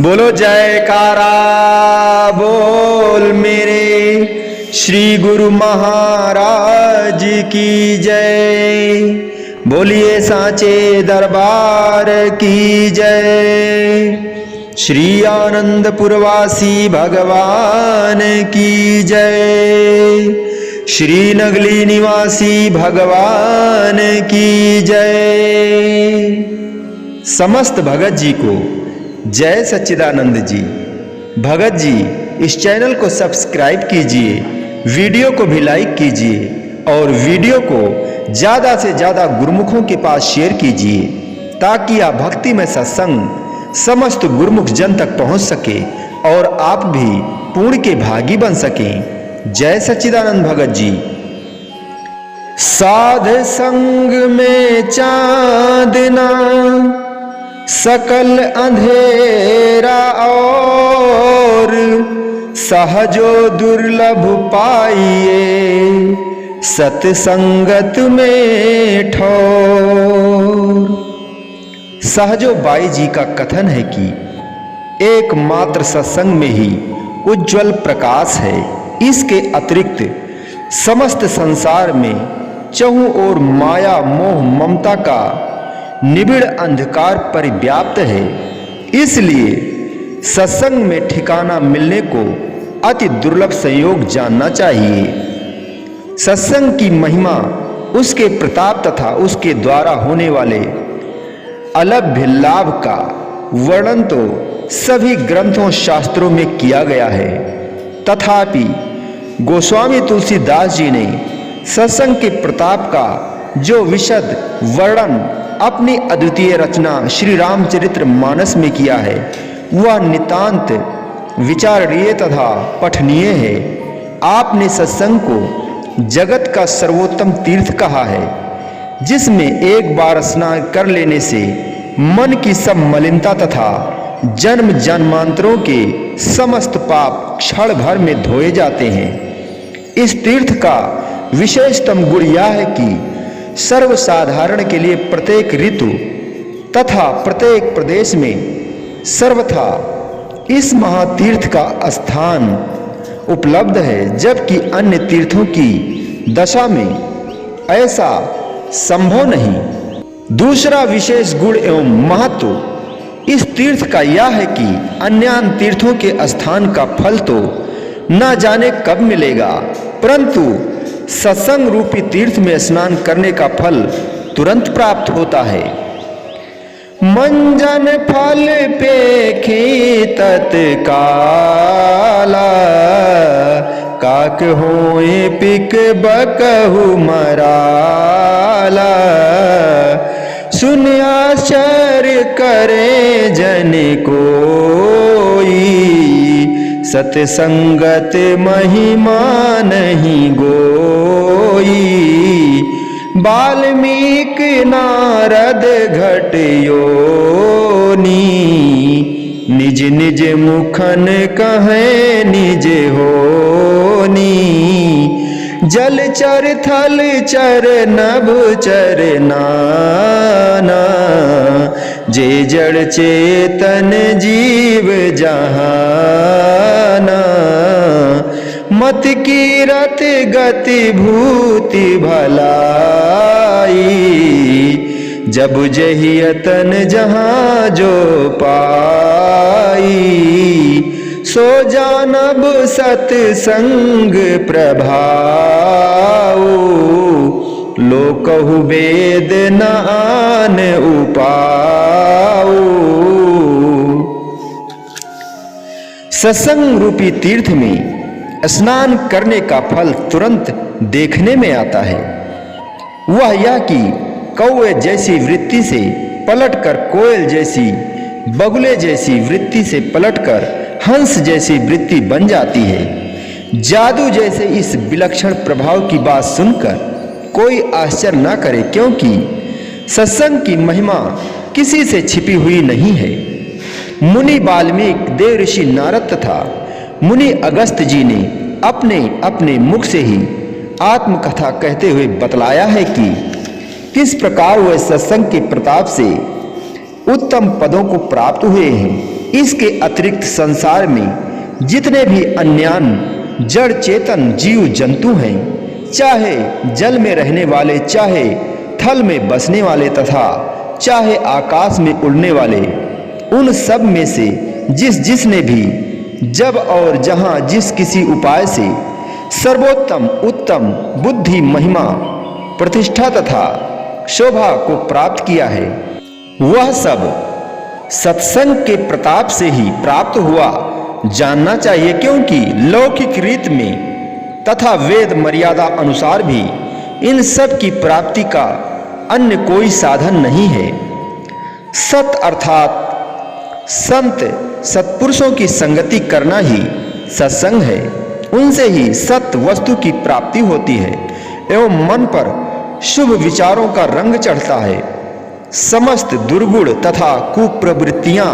बोलो जयकारा बोल मेरे श्री गुरु महाराज की जय। बोलिए सांचे दरबार की जय। श्री आनंदपुरवासी भगवान की जय। श्री नगली निवासी भगवान की जय। समस्त भगत जी को जय सच्चिदानंद जी। भगत जी इस चैनल को सब्सक्राइब कीजिए, वीडियो को भी लाइक कीजिए और वीडियो को ज़्यादा से ज़्यादा गुरुमुखों के पास शेयर कीजिए ताकि यह भक्ति में सत्संग समस्त गुरुमुख जन तक पहुंच सके और आप भी पुण्य के भागी बन सकें। जय सच्चिदानंद भगत जी। साध संग में चांदना सकल अंधेरा और सहजो दुर्लभ पाइए सत्संगत में ठोर। सहजो बाई जी का कथन है कि एकमात्र सत्संग में ही उज्जवल प्रकाश है। इसके अतिरिक्त समस्त संसार में चहुं ओर माया मोह ममता का निबिड़ अंधकार परिव्याप्त है। इसलिए सत्संग में ठिकाना मिलने को अति दुर्लभ संयोग जानना चाहिए। सत्संग की महिमा, उसके प्रताप तथा उसके द्वारा होने वाले अलभ्य लाभ का वर्णन तो सभी ग्रंथों शास्त्रों में किया गया है। तथापि गोस्वामी तुलसीदास जी ने सत्संग के प्रताप का जो विशद वर्णन अपनी अद्वितीय रचना श्री रामचरित्र मानस में किया है वह नितांत विचारणीय तथा पठनीय है। आपने सत्संग को जगत का सर्वोत्तम तीर्थ कहा है, जिसमें एक बार स्नान कर लेने से मन की सब मलिनता तथा जन्म जन्मांतरों के समस्त पाप क्षण भर में धोए जाते हैं। इस तीर्थ का विशेषतम गुण यह है कि सर्वसाधारण के लिए प्रत्येक ऋतु तथा प्रत्येक प्रदेश में सर्वथा इस महातीर्थ का स्थान उपलब्ध है, जबकि अन्य तीर्थों की दशा में ऐसा संभव नहीं। दूसरा विशेष गुण एवं महत्व इस तीर्थ का यह है कि अन्य तीर्थों के स्थान का फल तो न जाने कब मिलेगा, परंतु सत्संग रूपी तीर्थ में स्नान करने का फल तुरंत प्राप्त होता है। मंजन फल पेखी तत्काला काक होए पिक बकहु मराला। सुन आश्चर्य करे जन कोई सत्संगत महिमा नहीं गोई। वाल्मीकि नारद घटयोनी निज निज मुखन कहे निज होनी। जलचर थलचर नभ चर नाना जे जड़ चेतन जीव जहाना। मत कीरत गति भूति भलाई जब जहियतन जहाँ जो पाई। सो जानब सत्संग प्रभाऊ लोकहु वेद न आन उपाऊ। सत्संग रूपी तीर्थ में स्नान करने का फल तुरंत देखने में आता है। वह यह कि कौवे जैसी वृत्ति से पलटकर कोयल जैसी, बगुले जैसी वृत्ति से पलटकर हंस जैसी वृत्ति बन जाती है। जादू जैसे इस विलक्षण प्रभाव की बात सुनकर कोई आश्चर्य न करे, क्योंकि सत्संग की महिमा किसी से छिपी हुई नहीं है। मुनि वाल्मीकि, देव ऋषि नारद तथा मुनि अगस्त जी ने अपने अपने मुख से ही आत्मकथा कहते हुए बतलाया है कि किस प्रकार वह सत्संग के प्रताप से उत्तम पदों को प्राप्त हुए हैं। इसके अतिरिक्त संसार में जितने भी अन्यान जड़ चेतन जीव जंतु हैं, चाहे जल में रहने वाले, चाहे थल में बसने वाले तथा चाहे आकाश में उड़ने वाले, उन सब में से जिसने भी जब और जहां जिस किसी उपाय से सर्वोत्तम उत्तम बुद्धि महिमा प्रतिष्ठा तथा शोभा को प्राप्त किया है, वह सब सत्संग के प्रताप से ही प्राप्त हुआ जानना चाहिए। क्योंकि लौकिक रीत में तथा वेद मर्यादा अनुसार भी इन सब की प्राप्ति का अन्य कोई साधन नहीं है। सत अर्थात संत सत्पुरुषों की संगति करना ही सत्संग है। उनसे ही सत्य वस्तु की प्राप्ति होती है एवं मन पर शुभ विचारों का रंग चढ़ता है। समस्त दुर्गुण तथा कुप्रवृत्तियां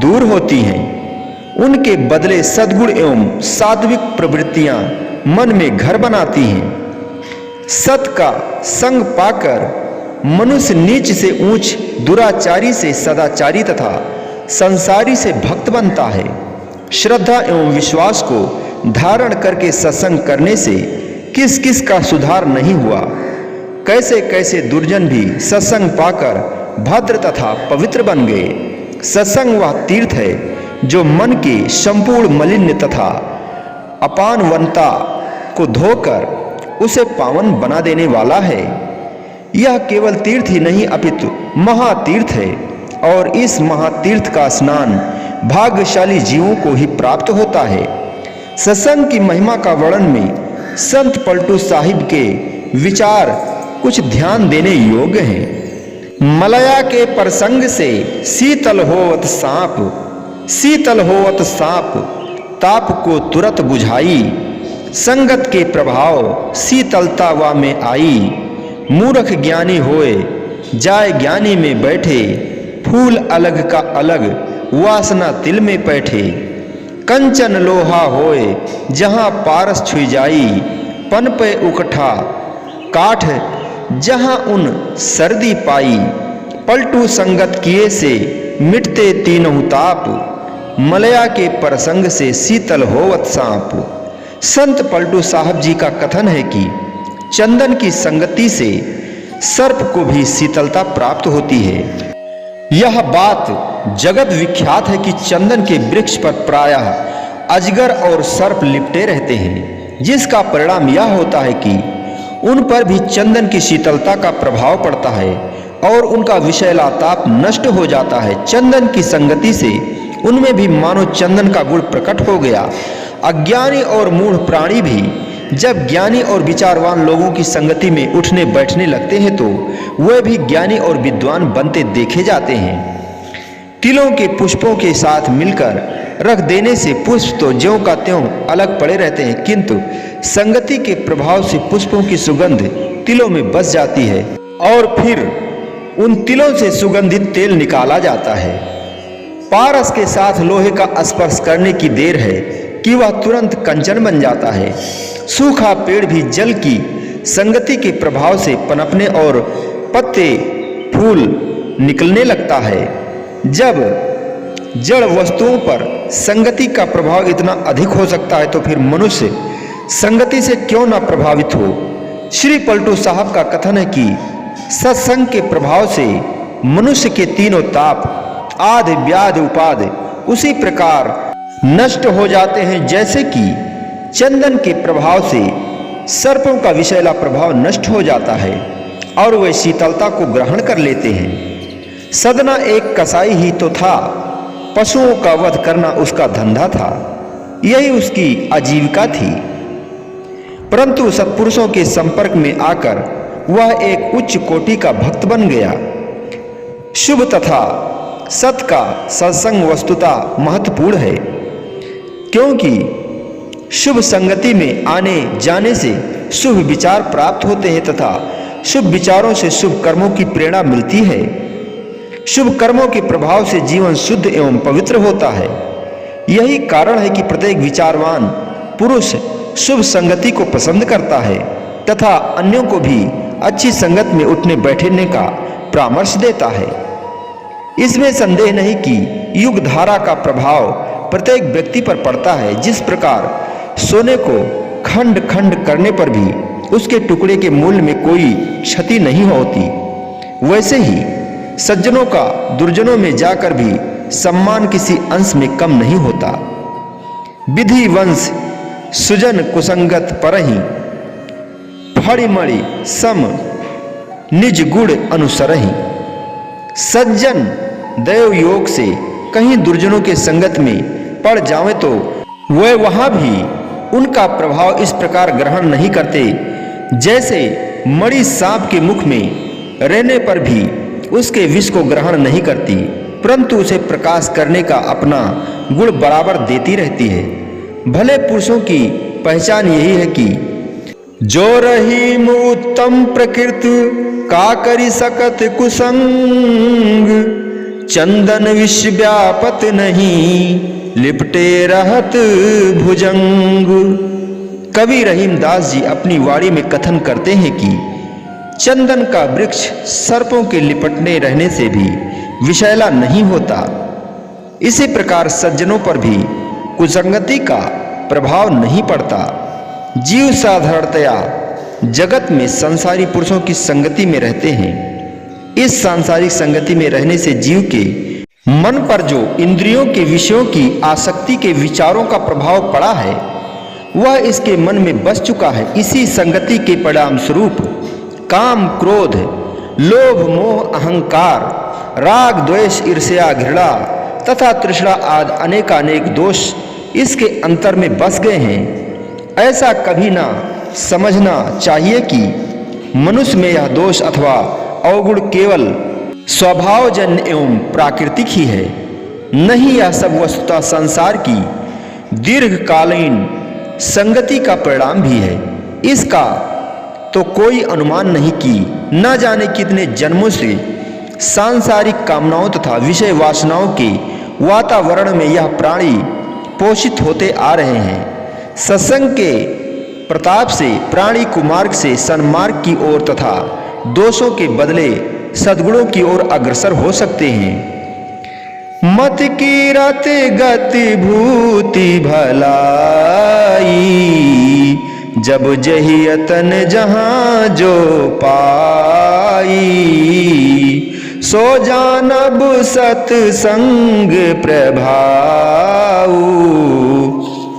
दूर होती हैं। उनके बदले सद्गुण एवं सात्विक प्रवृत्तियां मन में घर बनाती हैं। सत का संग पाकर मनुष्य नीच से ऊंच, दुराचारी से सदाचारी तथा संसारी से भक्त बनता है। श्रद्धा एवं विश्वास को धारण करके सत्संग करने से किस किस का सुधार नहीं हुआ। कैसे कैसे दुर्जन भी सत्संग पाकर भद्र तथा पवित्र बन गए। सत्संग वह तीर्थ है जो मन के संपूर्ण मलिन तथा अपानवनता को धोकर उसे पावन बना देने वाला है। यह केवल तीर्थ ही नहीं अपितु महातीर्थ है और इस महातीर्थ का स्नान भाग्यशाली जीवों को ही प्राप्त होता है। सत्संग की महिमा का वर्णन में संत पलटू साहिब के विचार कुछ ध्यान देने योग्य हैं। मलया के प्रसंग से शीतल होवत सांप, शीतल होवत सांप ताप को तुरत बुझाई। संगत के प्रभाव शीतलता वा में आई। मूर्ख ज्ञानी होए जाय ज्ञानी में बैठे। फूल अलग का अलग वासना तिल में बैठे। कंचन लोहा होए जहां पारस छुई जाई। पन पे उकठा काठ जहां उन सर्दी पाई। पलटू संगत किए से मिटते तीनों ताप। मलया के प्रसंग से शीतल होवत सांप। संत पलटू साहब जी का कथन है कि चंदन की संगति से सर्प को भी शीतलता प्राप्त होती है। यह बात जगत विख्यात है कि चंदन के वृक्ष पर प्रायः अजगर और सर्प लिपटे रहते हैं, जिसका परिणाम यह होता है कि उन पर भी चंदन की शीतलता का प्रभाव पड़ता है और उनका विषैला ताप नष्ट हो जाता है। चंदन की संगति से उनमें भी मानो चंदन का गुण प्रकट हो गया। अज्ञानी और मूढ़ प्राणी भी जब ज्ञानी और विचारवान लोगों की संगति में उठने बैठने लगते हैं तो वे भी ज्ञानी और विद्वान बनते देखे जाते हैं। तिलों के पुष्पों के साथ मिलकर रख देने से पुष्प तो ज्यों का त्यों अलग पड़े रहते हैं, किंतु संगति के प्रभाव से पुष्पों की सुगंध तिलों में बस जाती है और फिर उन तिलों से सुगंधित तेल निकाला जाता है। पारस के साथ लोहे का स्पर्श करने की देर है कि वह तुरंत कंचन बन जाता है। सूखा पेड़ भी जल की संगति के प्रभाव से पनपने और पत्ते फूल निकलने लगता है। जब जड़ वस्तुओं पर संगति का प्रभाव इतना अधिक हो सकता है तो फिर मनुष्य संगति से क्यों न प्रभावित हो। श्री पलटू साहब का कथन है कि सत्संग के प्रभाव से मनुष्य के तीनों ताप आदि व्याधि उपाधि उसी प्रकार नष्ट हो जाते हैं जैसे कि चंदन के प्रभाव से सर्पों का विषैला प्रभाव नष्ट हो जाता है और वे शीतलता को ग्रहण कर लेते हैं। सदना एक कसाई ही तो था, पशुओं का वध करना उसका धंधा था, यही उसकी आजीविका थी। परंतु सत्पुरुषों के संपर्क में आकर वह एक उच्च कोटि का भक्त बन गया। शुभ तथा सत का सत्संग वस्तुता महत्वपूर्ण है, क्योंकि शुभ संगति में आने जाने से शुभ विचार प्राप्त होते हैं तथा शुभ विचारों से शुभ कर्मों की प्रेरणा मिलती है। शुभ कर्मों के प्रभाव से जीवन शुद्ध एवं पवित्र होता है। यही कारण है कि प्रत्येक विचारवान पुरुष शुभ संगति को पसंद करता है तथा अन्यों को भी अच्छी संगत में उठने बैठने का परामर्श देता है। इसमें संदेह नहीं कि युग धारा का प्रभाव प्रत्येक व्यक्ति पर पड़ता है। जिस प्रकार सोने को खंड खंड करने पर भी उसके टुकड़े के मूल्य में कोई क्षति नहीं होती, वैसे ही सज्जनों का दुर्जनों में जाकर भी सम्मान किसी अंश में कम नहीं होता। विधि वंश सुजन कुसंगत परहि फड़िमणि सम निज गुण अनुसरहि। सज्जन दैव योग से कहीं दुर्जनों के संगत में पड़ जावे तो वह वहां भी उनका प्रभाव इस प्रकार ग्रहण नहीं करते जैसे मणि सांप के मुख में रहने पर भी उसके विष को ग्रहण नहीं करती, परंतु उसे प्रकाश करने का अपना गुण बराबर देती रहती है। भले पुरुषों की पहचान यही है कि जो रही उत्तम प्रकृति का करी सकत कुसंग, चंदन विष व्यापत नहीं लिपटे रहत भुजंग। कवि रहीमदास जी अपनी वाणी में कथन करते हैं कि चंदन का वृक्ष सर्पों के लिपटने रहने से भी विषैला नहीं होता। इसी प्रकार सज्जनों पर भी कुसंगति का प्रभाव नहीं पड़ता। जीव साधारणतया जगत में संसारी पुरुषों की संगति में रहते हैं। इस सांसारिक संगति में रहने से जीव के मन पर जो इंद्रियों के विषयों की आसक्ति के विचारों का प्रभाव पड़ा है वह इसके मन में बस चुका है। इसी संगति के परिणाम स्वरूप काम क्रोध लोभ मोह अहंकार राग द्वेष ईर्ष्या घृणा तथा तृष्णा आदि अनेकानेक दोष इसके अंतर में बस गए हैं। ऐसा कभी ना समझना चाहिए कि मनुष्य में यह दोष अथवा अवगुण केवल स्वभावजन्य एवं प्राकृतिक ही है। नहीं, यह सब वस्तुतः संसार की दीर्घकालीन संगति का परिणाम भी है। इसका तो कोई अनुमान नहीं कि न जाने कितने जन्मों से सांसारिक कामनाओं तथा विषय वासनाओं के वातावरण में यह प्राणी पोषित होते आ रहे हैं। सत्संग के प्रताप से प्राणी कुमार्ग से सन्मार्ग की ओर तथा दोषों के बदले सद्गुणों की ओर अग्रसर हो सकते हैं। मत की रत गति भूति भलाई, जब जही यतन जहां जो पाई। सो जानब सत्संग प्रभाऊ,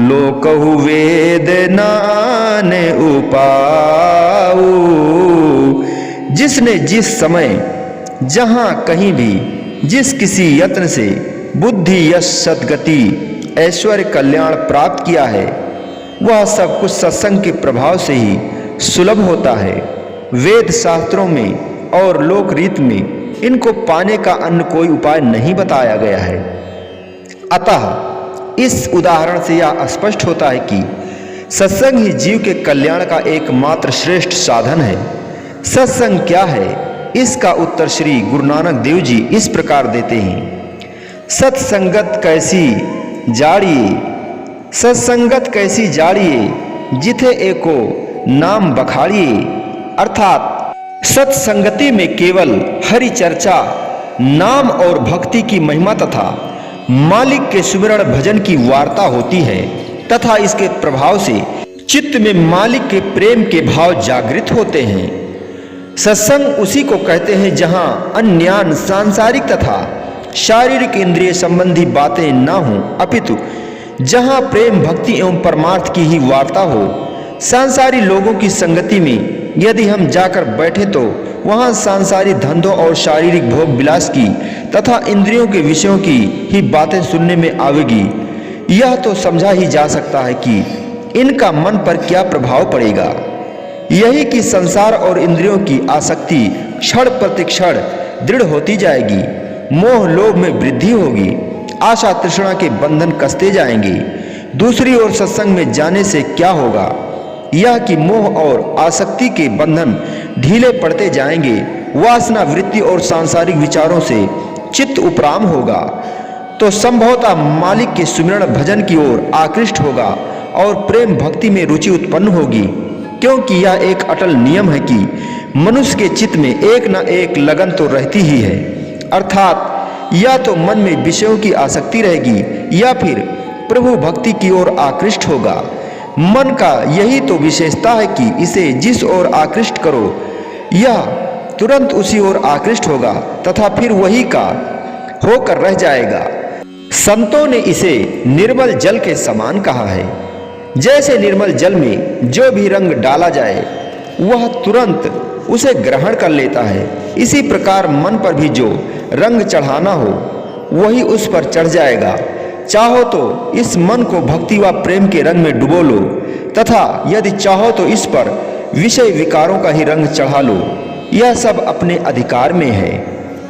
लोकहु वेद नान उपाऊ। जिसने जिस समय जहां कहीं भी जिस किसी यत्न से बुद्धि यश सद्गति ऐश्वर्य कल्याण प्राप्त किया है वह सब कुछ सत्संग के प्रभाव से ही सुलभ होता है। वेद शास्त्रों में और लोक रीत में इनको पाने का अन्य कोई उपाय नहीं बताया गया है। अतः इस उदाहरण से यह स्पष्ट होता है कि सत्संग ही जीव के कल्याण का एकमात्र श्रेष्ठ साधन है। सत्संग क्या है, इसका उत्तर श्री गुरु नानक देव जी इस प्रकार देते हैं। सत्संगत कैसी जाड़िए, सत्संगत कैसी जाड़िए, जिथे एको नाम बखाड़िए। अर्थात सत्संगति में केवल हरि चर्चा नाम और भक्ति की महिमा तथा मालिक के सुमिरण भजन की वार्ता होती है तथा इसके प्रभाव से चित्त में मालिक के प्रेम के भाव जागृत होते हैं। सत्संग उसी को कहते हैं जहां अन्यान सांसारिक तथा शारीरिक इंद्रिय संबंधी बातें ना हों, अपितु जहां प्रेम भक्ति एवं परमार्थ की ही वार्ता हो। सांसारी लोगों की संगति में यदि हम जाकर बैठे तो वहां सांसारी धंधों और शारीरिक भोग विलास की तथा इंद्रियों के विषयों की ही बातें सुनने में आवेगी। यह तो समझा ही जा सकता है कि इनका मन पर क्या प्रभाव पड़ेगा। यही कि संसार और इंद्रियों की आसक्ति क्षण प्रति क्षण दृढ़ होती जाएगी। मोह लोभ में वृद्धि होगी, आशा तृष्णा के बंधन कसते जाएंगे। दूसरी ओर सत्संग में जाने से क्या होगा, यह कि मोह और आसक्ति के बंधन ढीले पड़ते जाएंगे। वासना वृत्ति और सांसारिक विचारों से चित्त उपराम होगा तो संभवतः मालिक के सुमिरण भजन की ओर आकृष्ट होगा और प्रेम भक्ति में रुचि उत्पन्न होगी। क्योंकि यह एक अटल नियम है कि मनुष्य के चित्त में एक न एक लगन तो रहती ही है। अर्थात या तो मन में विषयों की आसक्ति रहेगी या फिर प्रभु भक्ति की ओर आकृष्ट होगा। मन का यही तो विशेषता है कि इसे जिस ओर आकृष्ट करो यह तुरंत उसी ओर आकृष्ट होगा तथा फिर वही का होकर रह जाएगा। संतों ने इसे निर्मल जल के समान कहा है। जैसे निर्मल जल में जो भी रंग डाला जाए वह तुरंत उसे ग्रहण कर लेता है, इसी प्रकार मन पर भी जो रंग चढ़ाना हो वही उस पर चढ़ जाएगा। चाहो तो इस मन को भक्ति व प्रेम के रंग में डुबो लो तथा यदि चाहो तो इस पर विषय विकारों का ही रंग चढ़ा लो। यह सब अपने अधिकार में है।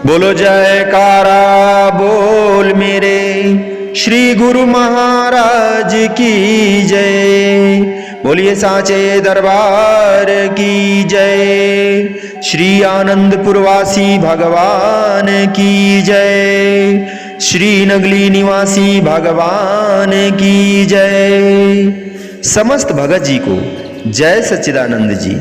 बोलो जयकारा बोल मेरे श्री गुरु महाराज की जय। बोलिए साचे दरबार की जय। श्री आनंदपुरवासी भगवान की जय। श्री नगली निवासी भगवान की जय। समस्त भगत जी को जय सच्चिदानंद जी।